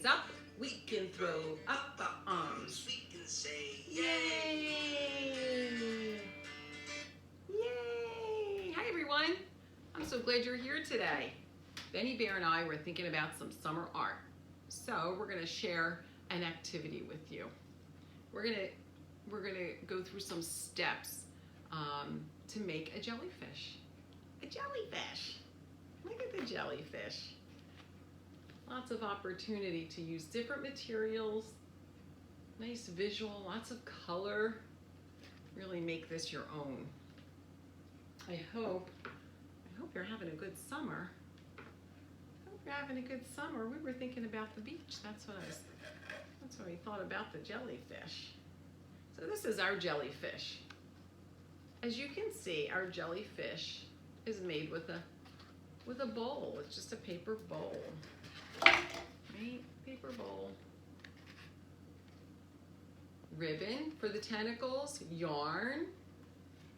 hands up, we can throw up our arms. We can say yay! Yay! Hi everyone! I'm so glad you're here today. Benny Bear and I were thinking about some summer art. So we're gonna share an activity with you. We're gonna go through some steps to make a jellyfish. A jellyfish! Look at the jellyfish. Lots of opportunity to use different materials, nice visual, lots of color. Really make this your own. I hope you're having a good summer. I hope you're having a good summer. We were thinking about the beach. That's what we thought about the jellyfish. So this is our jellyfish. As you can see, our jellyfish is made with a bowl. It's just a paper bowl. Right? Paper bowl. Ribbon for the tentacles, yarn,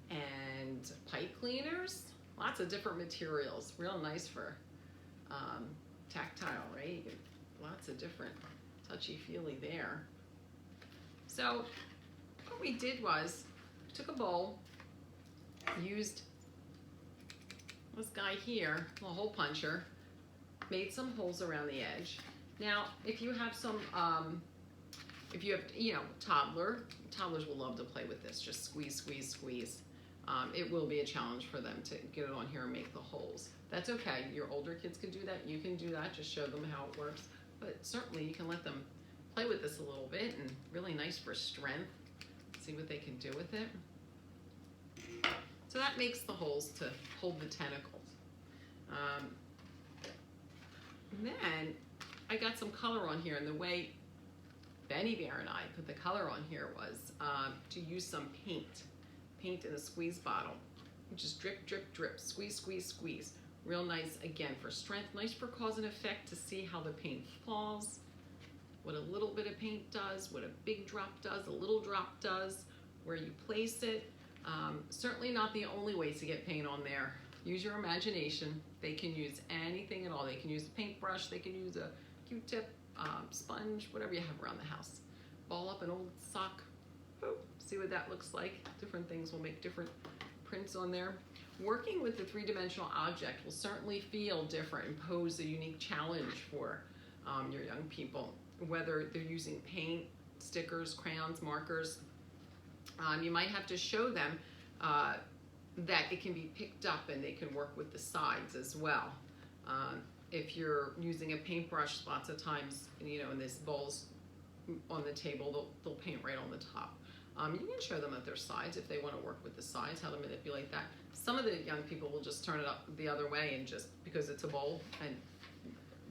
and pipe cleaners. Lots of different materials. Real nice for tactile, right? Lots of different touchy-feely there. So what we did was took a bowl, used this guy here, a hole puncher, made some holes around the edge. Now, if you have some, if you have, toddlers will love to play with this. Just squeeze, squeeze, squeeze. It will be a challenge for them to get it on here and make the holes. That's okay. Your older kids can do that. You can do that. Just show them how it works. But certainly you can let them play with this a little bit, and really nice for strength. See what they can do with it. So that makes the holes to hold the tentacles. And then I got some color on here, and the way Benny Bear and I put the color on here was to use some paint in a squeeze bottle. Just drip, drip, drip, squeeze, squeeze, squeeze. Real nice, again, for strength, nice for cause and effect, to see how the paint falls, what a little bit of paint does, what a big drop does, a little drop does, where you place it. Certainly not the only way to get paint on there. Use your imagination. They can use anything at all. They can use a paintbrush, they can use a Q-tip, sponge, whatever you have around the house. Ball up an old sock. Boop. See what that looks like. Different things will make different prints on there. Working with the three-dimensional object will certainly feel different and pose a unique challenge for your young people, whether they're using paint, stickers, crayons, markers. You might have to show them that it can be picked up and they can work with the sides as well. If you're using a paintbrush, lots of times, in this bowl's on the table, they'll paint right on the top. You can show them at their sides if they want to work with the sides, how to manipulate that. Some of the young people will just turn it up the other way, and just because it's a bowl and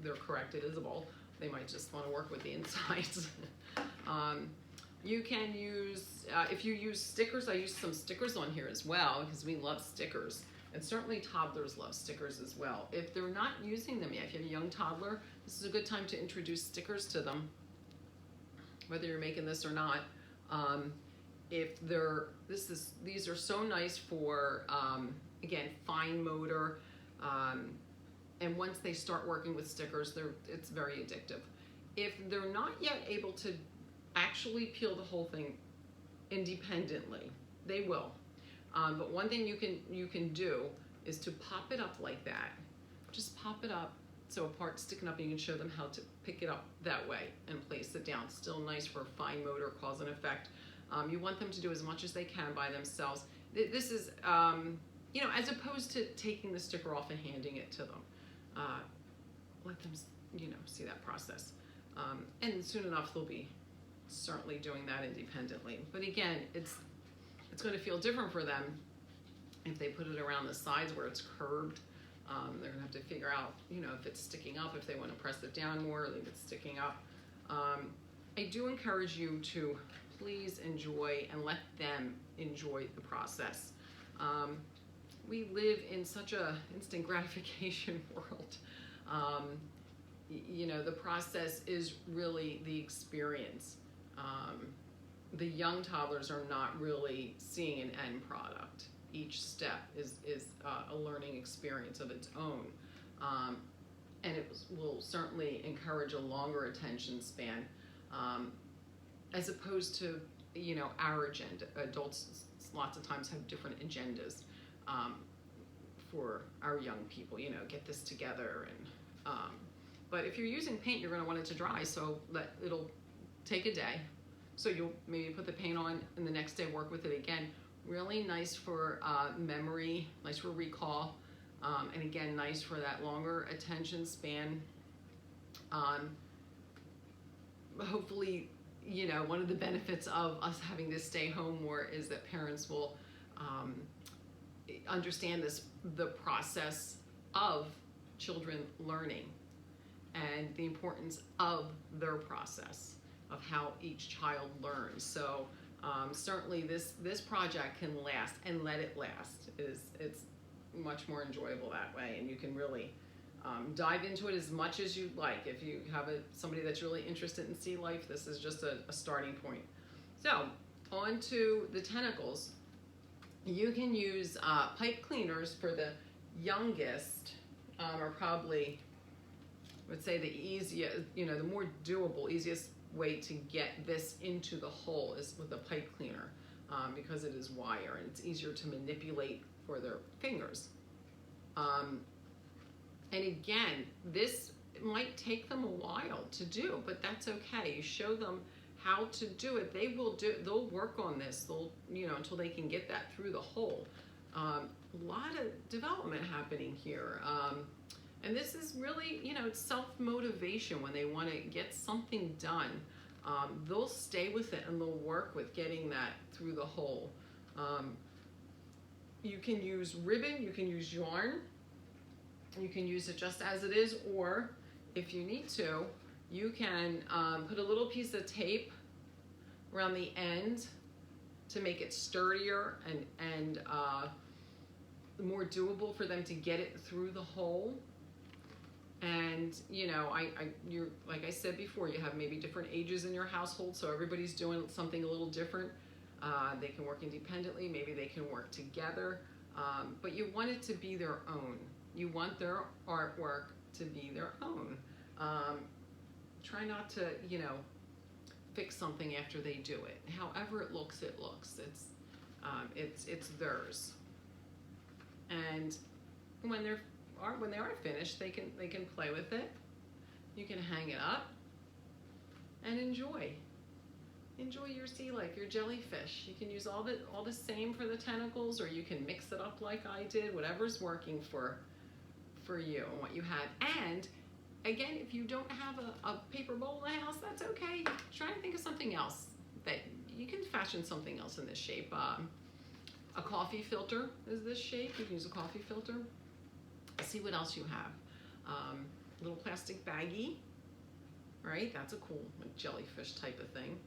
they're correct, it is a bowl, they might just want to work with the insides. You can use, if you use stickers, I use some stickers on here as well, because we love stickers. And certainly toddlers love stickers as well. If they're not using them yet, if you have a young toddler, this is a good time to introduce stickers to them, whether you're making this or not. These are so nice for, again, fine motor. And once they start working with stickers, it's very addictive. If they're not yet able to actually peel the whole thing independently, they will. But one thing you can do is to pop it up like that. Just pop it up so a part's sticking up, and you can show them how to pick it up that way and place it down. Still nice for fine motor, cause and effect. You want them to do as much as they can by themselves. This is, as opposed to taking the sticker off and handing it to them. Let them, see that process. And soon enough, they'll be certainly doing that independently. But again, it's going to feel different for them if they put it around the sides where it's curved. They're going to have to figure out, if it's sticking up, if they want to press it down more, leave it sticking up. I do encourage you to please enjoy and let them enjoy the process. We live in such a instant gratification world. The process is really the experience. The young toddlers are not really seeing an end product. Each step is a learning experience of its own. and will certainly encourage a longer attention span, as opposed to, you know, our agenda. Adults lots of times have different agendas for our young people, you know, get this together. And but if you're using paint, you're going to want it to dry, so it'll take a day. So you'll maybe put the paint on and the next day work with it again. Really nice for memory, nice for recall, and again, nice for that longer attention span. Hopefully, you know, one of the benefits of us having to stay home more is that parents will understand the process of children learning and the importance of their process of how each child learns. So certainly this project can last, and let it last. It's much more enjoyable that way, and you can really dive into it as much as you'd like. If you have somebody that's really interested in sea life, this is just a starting point. So on to the tentacles. You can use pipe cleaners for the youngest, are probably, I would say, the easiest, you know, the more doable, easiest way to get this into the hole is with a pipe cleaner, because it is wire and it's easier to manipulate for their fingers. And again, this might take them a while to do, but that's okay. You show them how to do it. They'll work on this, you know, until they can get that through the hole. A lot of development happening here. And this is really, you know, it's self-motivation when they want to get something done. They'll stay with it and they'll work with getting that through the hole. You can use ribbon, you can use yarn, you can use it just as it is, or if you need to, you can put a little piece of tape around the end to make it sturdier and more doable for them to get it through the hole. And you know, you're, like I said before, you have maybe different ages in your household, so everybody's doing something a little different. They can work independently, maybe they can work together, but you want it to be their own. You want their artwork to be their own. Try not to, you know, fix something after they do it. However it looks, it looks. It's theirs. And when they are finished, they can play with it. You can hang it up and enjoy your sea life, your jellyfish. You can use all the same for the tentacles, or you can mix it up like I did, whatever's working for you and what you have. And again, if you don't have a paper bowl in the house, that's okay. Try and think of something else that you can fashion something else in this shape. A coffee filter is this shape. You can use a coffee filter. See what else you have. Little plastic baggie, right? That's a cool, like, jellyfish type of thing.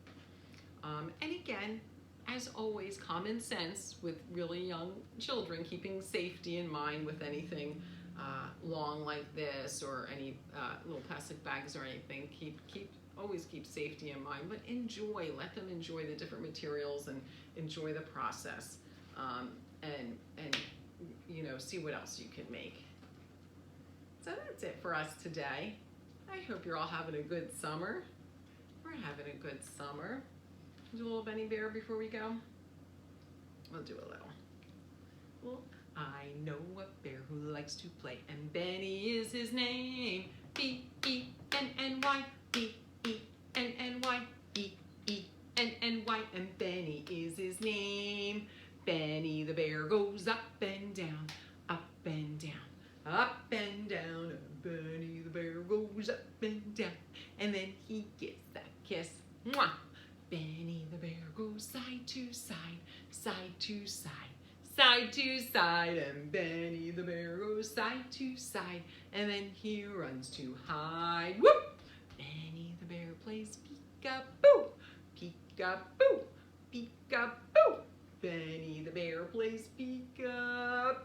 And again, as always, common sense with really young children, keeping safety in mind with anything long like this, or any little plastic bags or anything. Always keep safety in mind, but let them enjoy the different materials and enjoy the process, and you know, see what else you can make. So that's it for us today. I hope you're all having a good summer. We're having a good summer. Do a little Benny Bear before we go. We'll do a little. Well, I know a bear who likes to play, and Benny is his name. B-E-N-N-Y, B-E-N-N-Y, B-E-N-N-Y, and Benny is his name. Benny the bear goes up and down, up and down, up and down, and Benny the bear goes up and down, and then he gets that kiss. Mwah! Benny the bear goes side to side, side to side, side to side, and Benny the bear goes side to side, and then he runs to hide. Whoop! Benny the bear plays peek-a-boo, peek-a-boo, peek-a-boo. Benny the bear plays peek-a-boo,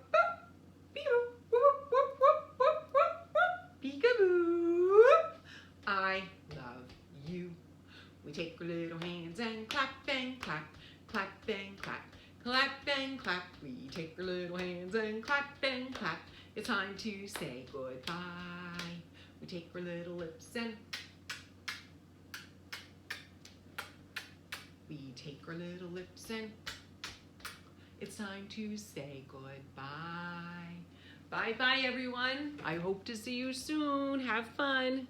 peek-a-boo, whoop, whoop, whoop, whoop, whoop, whoop, peek-a-boo. I love you. We take our little hands and clap and clap, clap and clap, clap and clap. We take our little hands and clap and clap. It's time to say goodbye. We take our little lips and we take our little lips and it's time to say goodbye. Bye-bye, everyone. I hope to see you soon. Have fun.